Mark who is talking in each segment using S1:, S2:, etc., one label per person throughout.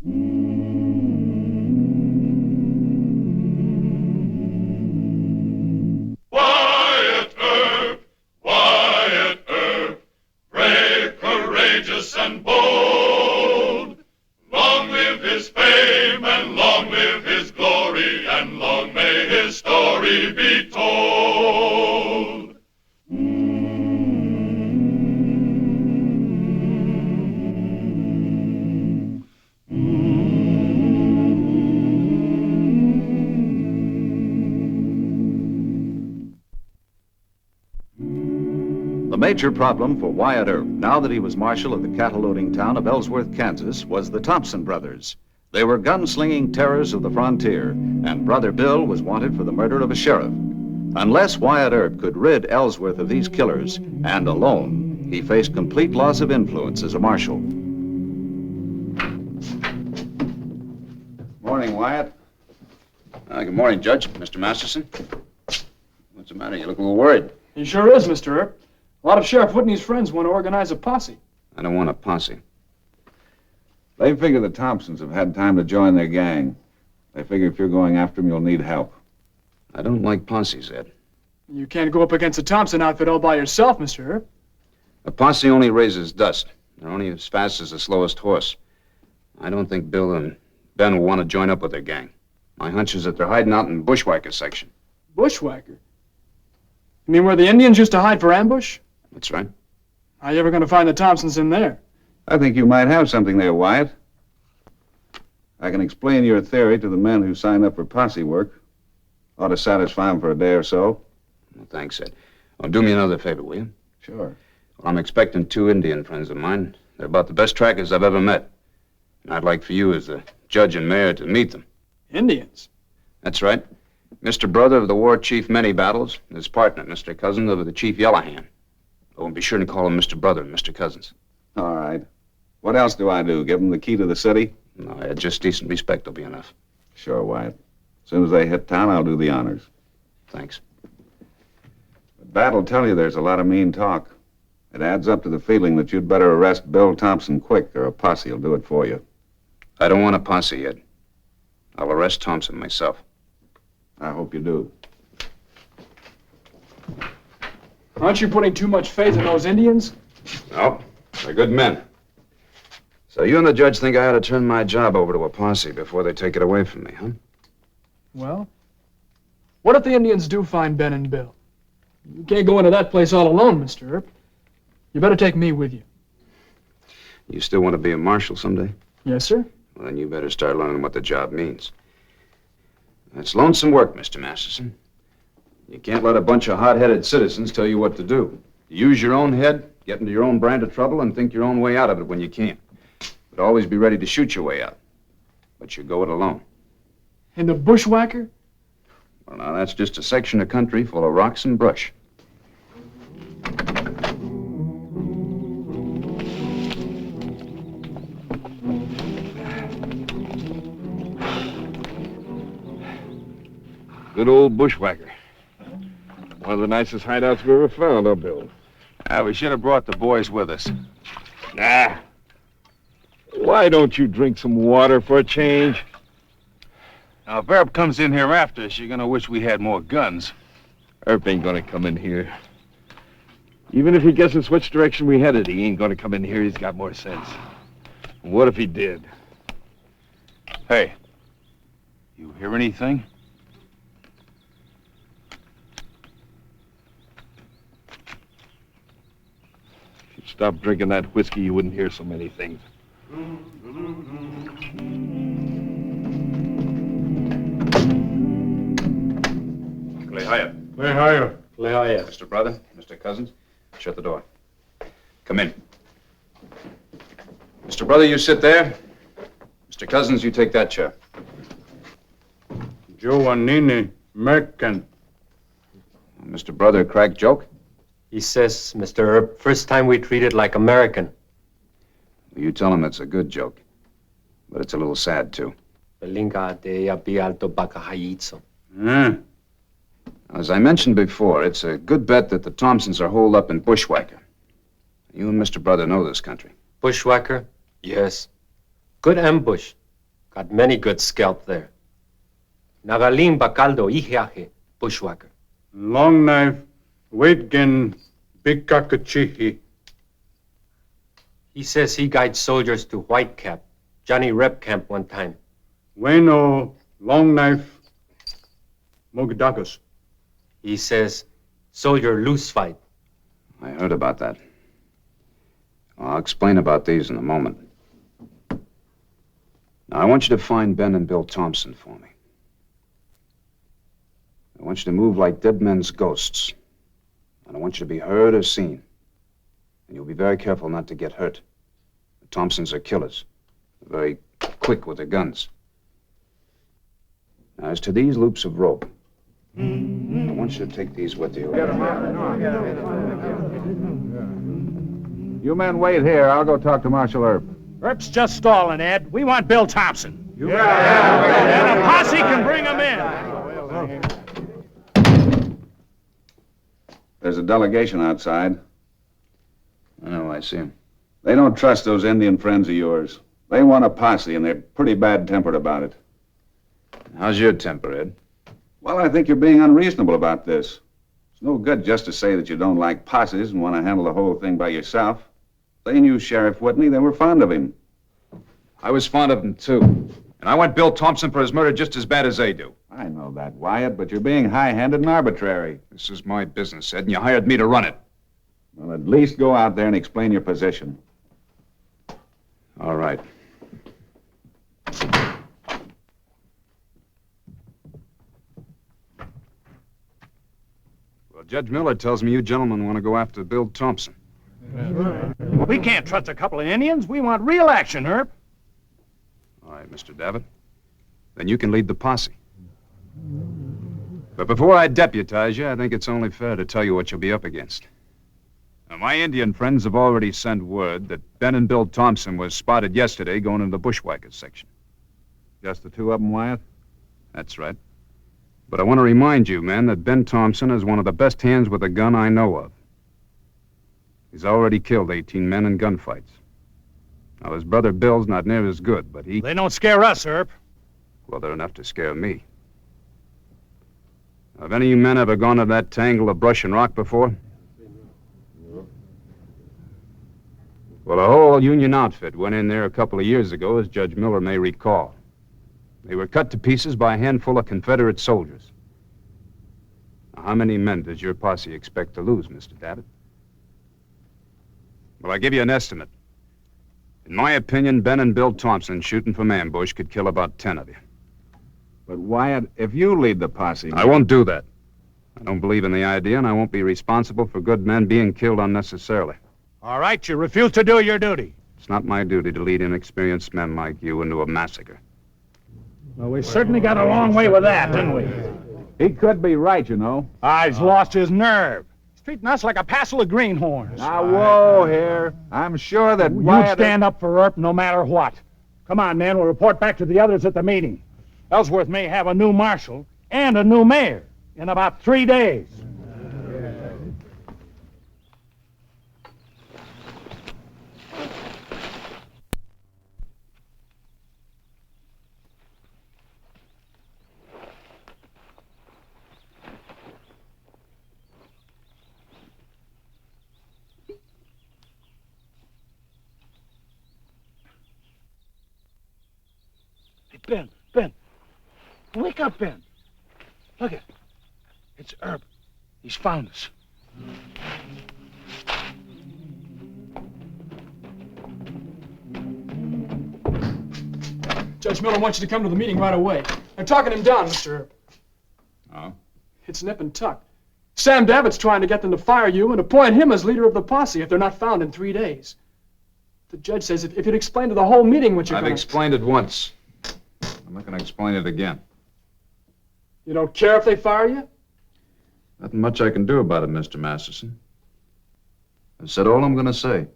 S1: Wyatt Earp, Wyatt Earp, brave, courageous, and bold. Long live his fame, and long live his glory, and long may his story be told.
S2: The major problem for Wyatt Earp, now that he was marshal of the cattle-loading town of Ellsworth, Kansas, was the Thompson brothers. They were gun-slinging terrors of the frontier, and Brother Bill was wanted for the murder of a sheriff. Unless Wyatt Earp could rid Ellsworth of these killers, and alone, he faced complete loss of influence as a marshal.
S3: Morning, Wyatt. Good morning, Judge. Mr. Masterson. What's the matter? You look a little worried.
S4: He sure is, Mr. Earp. A lot of Sheriff Whitney's friends want to organize a posse.
S3: I don't want a posse.
S5: They figure the Thompsons have had time to join their gang. They figure if you're going after them, you'll need help.
S3: I don't like posses, Ed.
S4: You can't go up against the Thompson outfit all by yourself, Mr. Earp.
S3: A posse only raises dust. They're only as fast as the slowest horse. I don't think Bill and Ben will want to join up with their gang. My hunch is that they're hiding out in the Bushwhacker section.
S4: Bushwhacker? You mean where the Indians used to hide for ambush?
S3: That's right.
S4: How you ever going to find the Thompsons in there?
S5: I think you might have something there, Wyatt. I can explain your theory to the men who sign up for posse work. Ought to satisfy them for a day or so.
S3: Well, thanks, Ed. Oh, do me another favor, will you?
S5: Sure.
S3: Well, I'm expecting 2 Indian friends of mine. They're about the best trackers I've ever met. And I'd like for you, as the judge and mayor, to meet them.
S4: Indians?
S3: That's right. Mr. Brother of the war chief many battles, and his partner, Mr. Cousin of the chief Yellowhand. Oh, and be sure to call him Mr. Brother and Mr. Cousins.
S5: All right. What else do I do? Give them the key to the city?
S3: No, Ed, just decent respect will be enough.
S5: Sure, Wyatt. As soon as they hit town, I'll do the honors.
S3: Thanks.
S5: But Bat will tell you there's a lot of mean talk. It adds up to the feeling that you'd better arrest Bill Thompson quick, or a posse will do it for you.
S3: I don't want a posse yet. I'll arrest Thompson myself.
S5: I hope you do.
S4: Aren't you putting too much faith in those Indians?
S3: No, they're good men. So you and the judge think I ought to turn my job over to a posse before they take it away from me, huh?
S4: Well, what if the Indians do find Ben and Bill? You can't go into that place all alone, Mr. Earp. You better take me with you.
S3: You still want to be a marshal someday?
S4: Yes, sir.
S3: Well, then you better start learning what the job means. It's lonesome work, Mr. Masterson. You can't let a bunch of hot-headed citizens tell you what to do. You use your own head, get into your own brand of trouble, and think your own way out of it when you can. But always be ready to shoot your way out. But you go it alone.
S4: In the Bushwhacker?
S3: Well, now, that's just a section of country full of rocks and brush.
S6: Good old Bushwhacker. One of the nicest hideouts we ever found, huh, Bill?
S7: We should have brought the boys with us.
S6: Nah. Why don't you drink some water for a change?
S7: Now, if Earp comes in here after us, you're gonna wish we had more guns.
S6: Earp ain't gonna come in here. Even if he guesses which direction we headed, he ain't gonna come in here. He's got more sense. And what if he did?
S7: Hey, you hear anything?
S6: If you stopped drinking that whiskey, you wouldn't hear so many things.
S3: Lehaya. Lehaya. Mr. Brother, Mr. Cousins, shut the door. Come in. Mr. Brother, you sit there. Mr. Cousins, you take that chair.
S8: Giovannini, American.
S3: Mr. Brother, crack joke?
S9: He says, Mr. Earp, first time we treated like American.
S3: You tell him it's a good joke. But it's a little sad, too. As I mentioned before, it's a good bet that the Thompsons are holed up in Bushwhacker. You and Mr. Brother know this country.
S9: Bushwhacker? Yes. Good ambush. Got many good scalp there. Nagaling Bacaldo Ihiaje, bushwhacker.
S8: Long knife, Waitgen, Bikakachihi.
S9: He says he guides soldiers to White Cap, Johnny Rep camp one time.
S8: Bueno, long knife, Mogdagus.
S9: He says soldier loose fight.
S3: I heard about that. I'll explain about these in a moment. Now, I want you to find Ben and Bill Thompson for me. I want you to move like dead men's ghosts. I don't want you to be heard or seen. And you'll be very careful not to get hurt. The Thompsons are killers. They're very quick with their guns. Now, as to these loops of rope, I want you to take these with you.
S5: You men wait here. I'll go talk to Marshal Earp.
S7: Earp's just stalling, Ed. We want Bill Thompson. And a posse can bring him in.
S5: There's a delegation outside.
S3: I know, I see him.
S5: They don't trust those Indian friends of yours. They want a posse, and they're pretty bad-tempered about it.
S3: How's your temper, Ed?
S5: Well, I think you're being unreasonable about this. It's no good just to say that you don't like posses and want to handle the whole thing by yourself. They knew Sheriff Whitney. They were fond of him.
S3: I was fond of him, too. And I want Bill Thompson for his murder just as bad as they do.
S5: I know that, Wyatt, but you're being high-handed and arbitrary.
S3: This is my business, Ed, and you hired me to run it.
S5: Well, at least go out there and explain your position.
S3: All right. Well, Judge Miller tells me you gentlemen want to go after Bill Thompson.
S7: We can't trust a couple of Indians. We want real action, Earp.
S3: All right, Mr. Davitt. Then you can lead the posse. But before I deputize you, I think it's only fair to tell you what you'll be up against. Now, my Indian friends have already sent word that Ben and Bill Thompson was spotted yesterday going into the bushwhackers section.
S5: Just the two of them, Wyatt?
S3: That's right. But I want to remind you, men, that Ben Thompson is one of the best hands with a gun I know of. He's already killed 18 men in gunfights. Now, his brother Bill's not near as good, but he...
S7: They don't scare us, Earp.
S3: Well, they're enough to scare me. Now, have any of you men ever gone to that tangle of brush and rock before? Well, a whole Union outfit went in there a couple of years ago, as Judge Miller may recall. They were cut to pieces by a handful of Confederate soldiers. Now, how many men does your posse expect to lose, Mr. Davitt? Well, I give you an estimate. In my opinion, Ben and Bill Thompson shooting from ambush could kill about 10 of you.
S5: But, Wyatt, if you lead the posse...
S3: I won't do that. I don't believe in the idea, and I won't be responsible for good men being killed unnecessarily.
S7: All right, you refuse to do your duty.
S3: It's not my duty to lead inexperienced men like you into a massacre.
S7: Well, we certainly got a long way with that, didn't we?
S5: He could be right, you know.
S7: He's lost his nerve. He's treating us like a passel of greenhorns.
S5: Now, whoa here. I'm sure that Wyatt...
S7: You stand up for Earp no matter what. Come on, man, we'll report back to the others at the meeting. Ellsworth may have a new marshal and a new mayor in about 3 days. Ben, wake up, Ben. Look it. It's Earp. He's found us.
S4: Judge Miller wants you to come to the meeting right away. They're talking him down, Mr. Earp.
S3: Oh?
S4: It's nip and tuck. Sam Davitt's trying to get them to fire you and appoint him as leader of the posse if they're not found in 3 days. The judge says if you'd explain to the whole meeting what you're
S3: I've
S4: going
S3: explained it once. I'm not going to explain it again.
S4: You don't care if they fire you?
S3: Nothing much I can do about it, Mr. Masterson. I've said all I'm going to say.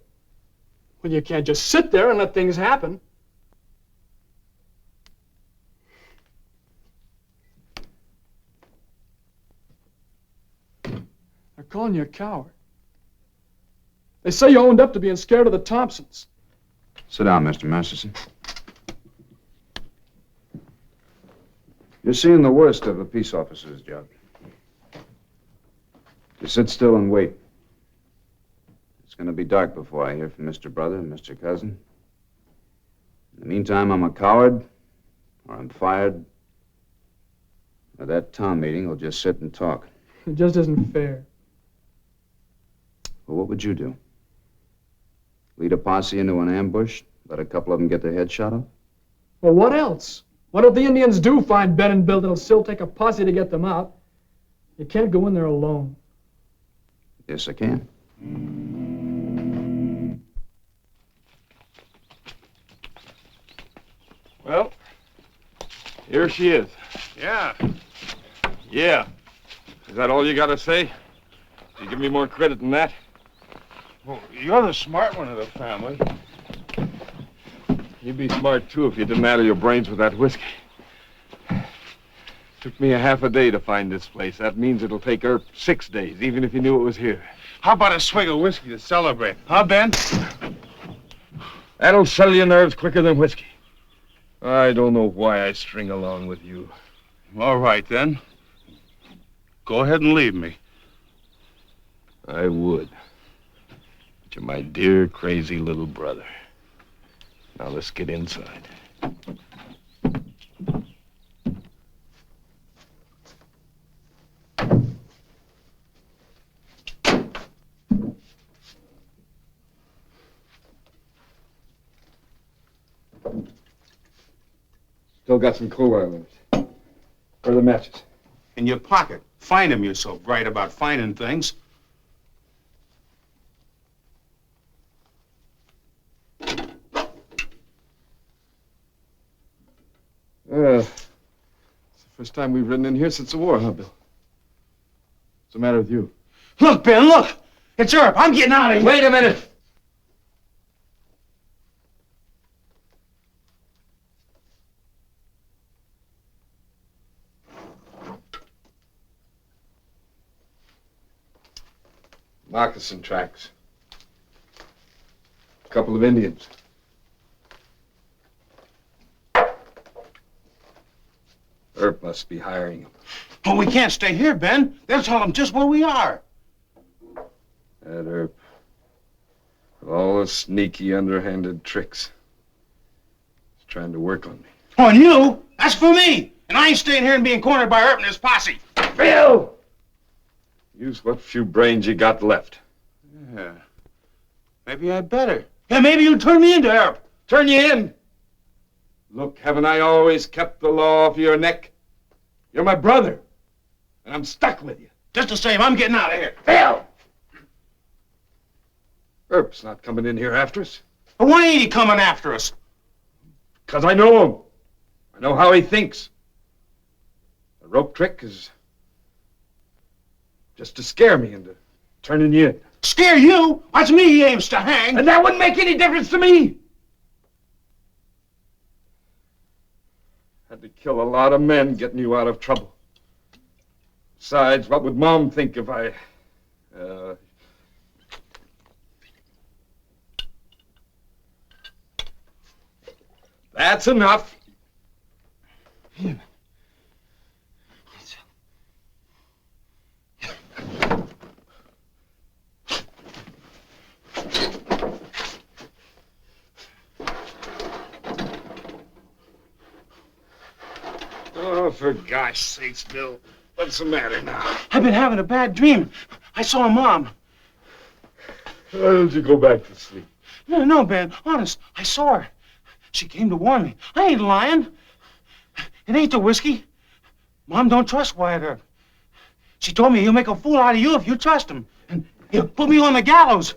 S4: Well, you can't just sit there and let things happen. They're calling you a coward. They say you owned up to being scared of the Thompsons.
S3: Sit down, Mr. Masterson. You're seeing the worst of a peace officer's job. You sit still and wait. It's going to be dark before I hear from Mr. Brother and Mr. Cousin. In the meantime, I'm a coward, or I'm fired, or that town meeting will just sit and talk.
S4: It just isn't fair.
S3: Well, what would you do? Lead a posse into an ambush? Let a couple of them get their heads shot off?
S4: Well, what else? What if the Indians do find Ben and Bill? It'll still take a posse to get them out. You can't go in there alone.
S3: Yes, I can.
S6: Well, here she is.
S7: Yeah.
S6: Yeah. Is that all you got to say? You give me more credit than that?
S7: Well, you're the smart one of the family.
S6: You'd be smart, too, if you didn't addle your brains with that whiskey. Took me a half a day to find this place. That means it'll take Earp 6 days, even if he knew it was here.
S7: How about a swig of whiskey to celebrate? Huh, Ben?
S6: That'll settle your nerves quicker than whiskey. I don't know why I string along with you.
S7: All right, then. Go ahead and leave me.
S6: I would. But you're my dear, crazy little brother. Now let's get inside. Still got some coal oil left. Where are the matches?
S7: In your pocket. Find them, you're so bright about finding things.
S6: It's the first time we've ridden in here since the war, huh, Bill? What's the matter with you?
S7: Look, Ben, look! It's Earp. I'm getting out of here.
S9: Wait a minute.
S6: Moccasin tracks. A couple of Indians. Earp must be hiring them.
S7: But we can't stay here, Ben. They'll tell them just where we are.
S6: That Earp. With all the sneaky, underhanded tricks. He's trying to work on me.
S7: On you? That's for me. And I ain't staying here and being cornered by Earp and his posse.
S6: Bill! Use what few brains you got left.
S7: Yeah. Maybe I'd better. Yeah, maybe you'd turn me into Earp.
S6: Turn you in! Look, haven't I always kept the law off your neck? You're my brother, and I'm stuck with you.
S7: Just the same, I'm getting out of here.
S6: Bill! Earp's not coming in here after us.
S7: But why ain't he coming after us?
S6: 'Cause I know him. I know how he thinks. The rope trick is just to scare me into turning you in.
S7: Scare you? That's me he aims to hang.
S6: And that wouldn't make any difference to me. Had to kill a lot of men getting you out of trouble. Besides, what would Mom think if I... That's enough. Oh, for gosh sakes, Bill. What's the matter now?
S7: I've been having a bad dream. I saw Mom.
S6: Why don't you go back to sleep?
S7: No, Ben. Honest, I saw her. She came to warn me. I ain't lying. It ain't the whiskey. Mom don't trust Wyatt Earp. She told me he'll make a fool out of you if you trust him. And he'll put me on the gallows.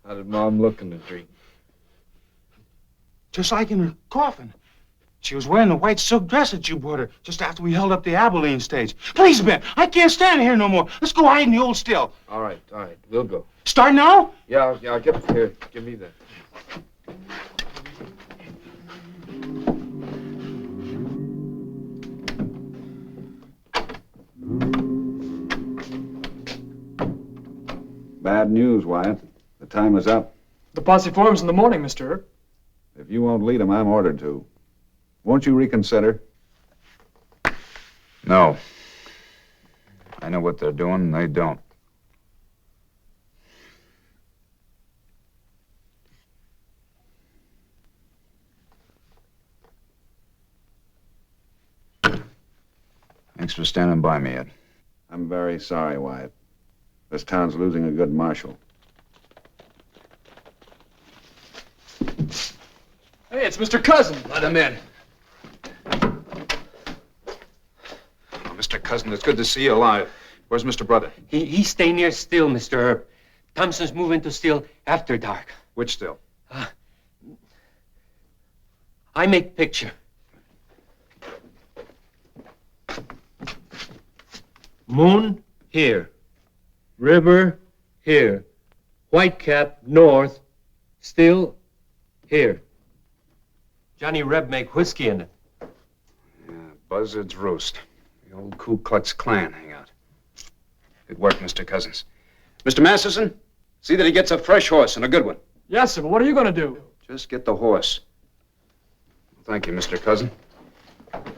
S6: How did Mom look in the dream?
S7: Just like in her coffin. She was wearing the white silk dress that you brought her just after we held up the Abilene stage. Please, Ben, I can't stand here no more. Let's go hide in the old still.
S6: All right, we'll go.
S7: Start now?
S6: Yeah, get here. Give me that.
S5: Bad news, Wyatt. The time is up.
S4: The posse forms in the morning, Mr. Earp.
S5: If you won't lead them, I'm ordered to. Won't you reconsider?
S3: No. I know what they're doing, and they don't. Thanks for standing by me, Ed.
S5: I'm very sorry, Wyatt. This town's losing a good marshal.
S4: Hey, it's Mr. Cousin.
S3: Let him in. Oh, Mr. Cousin, it's good to see you alive. Where's Mr. Brother?
S9: He stay near still, Mr. Earp. Thompson's moving to still after dark.
S3: Which still?
S9: I make picture. Moon here. River here. Whitecap north. Still here. Johnny Reb make whiskey in it.
S3: Yeah, Buzzard's Roost. The old Ku Klux Klan hangout. Good work, Mr. Cousins. Mr. Masterson, see that he gets a fresh horse and a good one.
S4: Yes, sir, but what are you going to do?
S3: Just get the horse. Thank you, Mr. Cousin.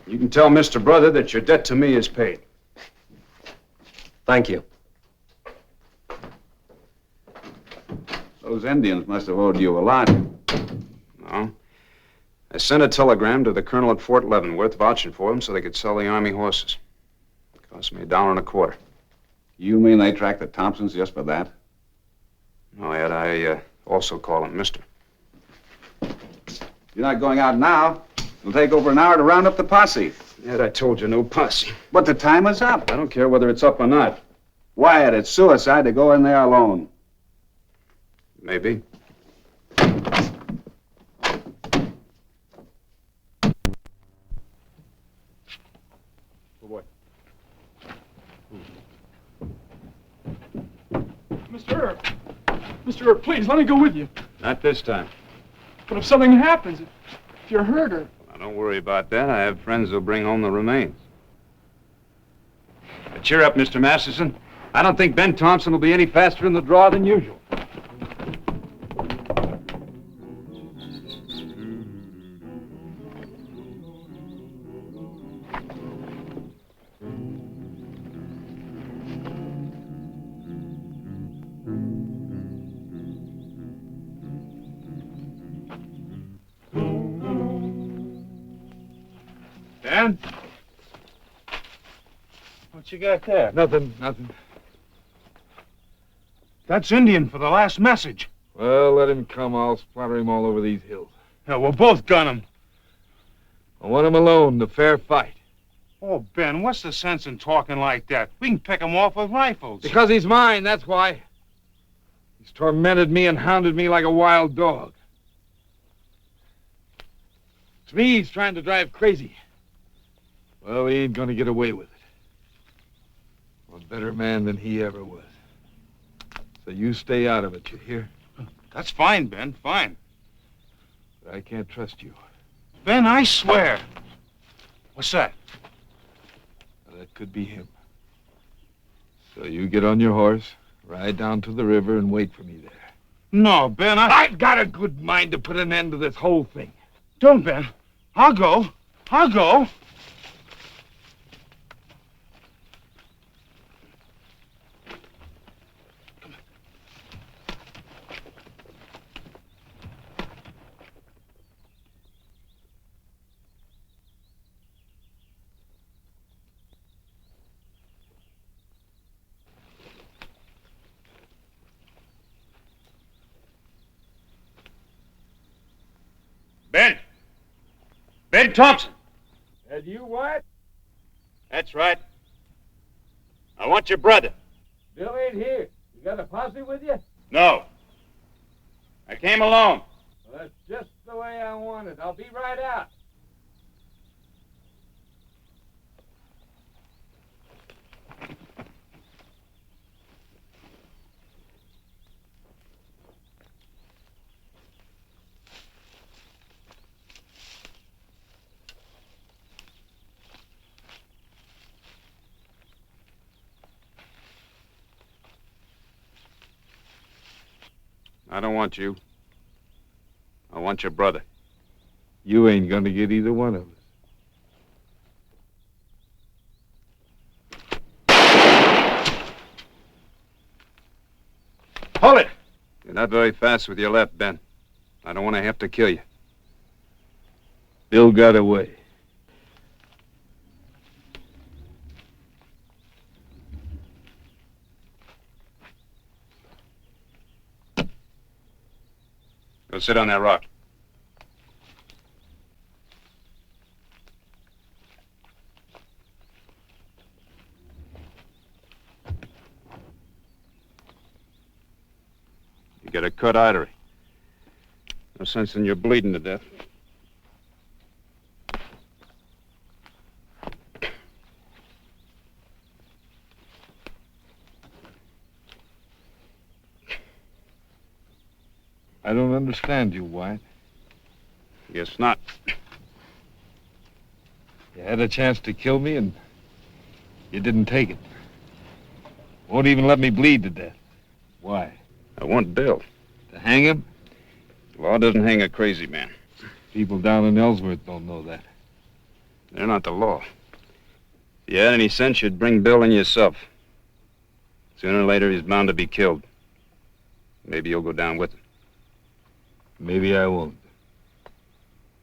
S3: You can tell Mr. Brother that your debt to me is paid.
S9: Thank you.
S5: Those Indians must have owed you a lot.
S3: No. I sent a telegram to the colonel at Fort Leavenworth vouching for them so they could sell the Army horses. It cost me $1.25.
S5: You mean they tracked the Thompsons just for that?
S3: No, Ed, I also call him Mister.
S5: You're not going out now. It'll take over an hour to round up the posse.
S3: Ed, I told you, no posse.
S5: But the time is up.
S3: I don't care whether it's up or not.
S5: Wyatt, it's suicide to go in there alone.
S3: Maybe.
S4: Mr. Earp. Mr. Earp, please, let me go with you.
S3: Not this time.
S4: But if something happens, if you're hurt or...
S3: Now, don't worry about that. I have friends who'll bring home the remains. Cheer up, Mr. Masterson. I don't think Ben Thompson will be any faster in the draw than usual.
S7: Dan? What you got there?
S6: Nothing.
S7: That's Indian for the last message.
S6: Well, let him come. I'll splatter him all over these hills.
S7: Yeah, we'll both gun him.
S6: I want him alone, the fair fight.
S7: Oh, Ben, what's the sense in talking like that? We can pick him off with rifles.
S6: Because he's mine, that's why. He's tormented me and hounded me like a wild dog. To me, he's trying to drive crazy. Well, he ain't gonna get away with it. I'm a better man than he ever was. So you stay out of it, you hear?
S7: That's fine, Ben, fine.
S6: But I can't trust you.
S7: Ben, I swear. What's that?
S6: That could be him. So you get on your horse, ride down to the river, and wait for me there.
S7: No, Ben,
S6: I've got a good mind to put an end to this whole thing.
S7: Don't, Ben. I'll go. I'll go.
S3: Ben Thompson.
S6: And you, Wyatt?
S3: That's right. I want your brother.
S6: Bill ain't here. You got a posse with you?
S3: No. I came alone.
S6: Well, that's just the way I want it. I'll be right out.
S3: I don't want you. I want your brother.
S6: You ain't gonna get either one of us. Pull it!
S3: You're not very fast with your left, Ben. I don't want to have to kill you.
S6: Bill got away.
S3: Go sit on that rock. You got a cut artery. No sense in you bleeding to death.
S6: I don't understand you, Wyatt.
S3: Guess not.
S6: You had a chance to kill me, and you didn't take it. Won't even let me bleed to death. Why?
S3: I want Bill.
S6: To hang him?
S3: The law doesn't hang a crazy man.
S6: People down in Ellsworth don't know that.
S3: They're not the law. If you had any sense, you'd bring Bill in yourself. Sooner or later, he's bound to be killed. Maybe you'll go down with him.
S6: Maybe I won't.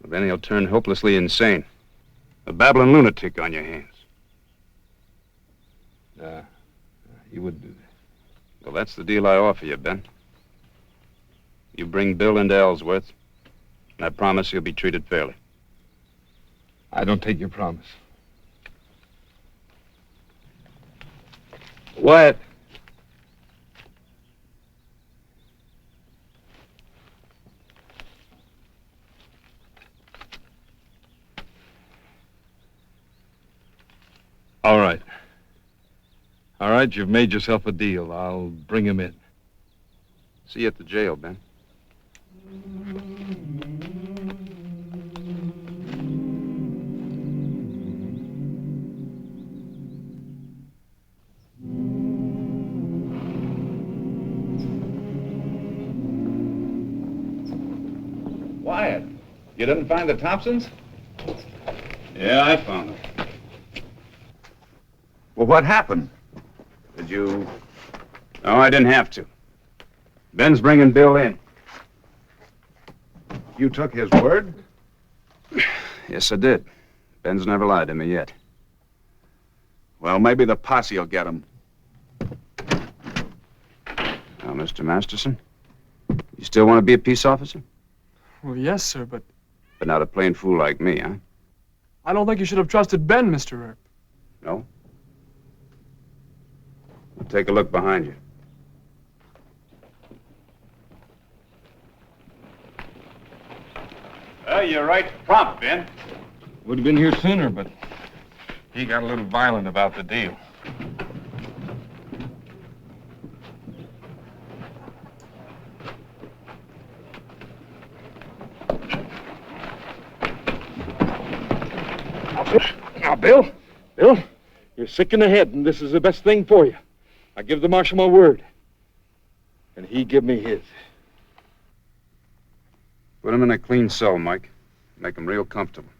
S3: Well, then he'll turn hopelessly insane. A babbling lunatic on your hands.
S6: Nah, he wouldn't do that.
S3: Well, that's the deal I offer you, Ben. You bring Bill into Ellsworth, and I promise he'll be treated fairly.
S6: I don't take your promise. Wyatt. All right. All right, you've made yourself a deal. I'll bring him in.
S3: See you at the jail, Ben.
S5: Wyatt, you didn't find the Thompsons?
S3: Yeah, I found him.
S5: Well, what happened? Did you...
S3: No, I didn't have to. Ben's bringing Bill in.
S5: You took his word?
S3: Yes, I did. Ben's never lied to me yet.
S5: Well, maybe the posse will get him.
S3: Now, Mr. Masterson, you still want to be a peace officer?
S4: Well, yes, sir, but
S3: But not a plain fool like me, huh?
S4: I don't think you should have trusted Ben, Mr. Earp.
S3: No? Well, take a look behind you. Well, you're right prompt, Ben.
S6: Would have been here sooner, but he got a little violent about the deal. Now, Bill, you're sick in the head, and this is the best thing for you. I give the marshal my word, and he give me his.
S3: Put him in a clean cell, Mike. Make him real comfortable.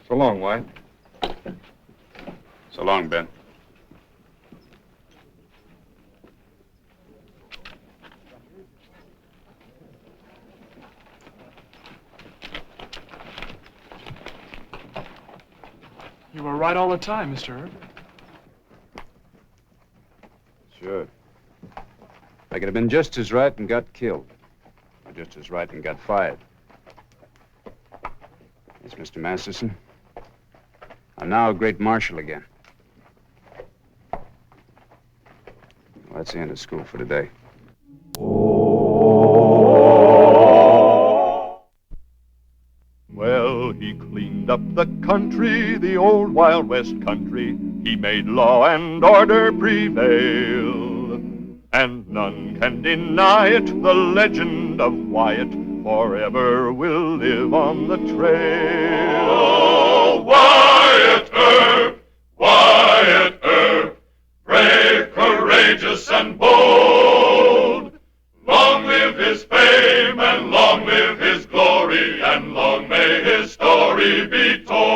S6: So long, Wyatt.
S3: So long, Ben.
S4: You were right all the time, Mr. Earp.
S3: Sure. I could have been just as right and got killed. Or just as right and got fired. Yes, Mr. Masterson. I'm now a great marshal again. Well, that's the end of school for today.
S1: Well, he cleaned up the country, the old Wild West country. He made law and order prevail. And none can deny it, the legend of Wyatt forever will live on the trail.
S10: Oh, Wyatt Earp, Wyatt Earp, brave, courageous, and bold.
S1: story be told.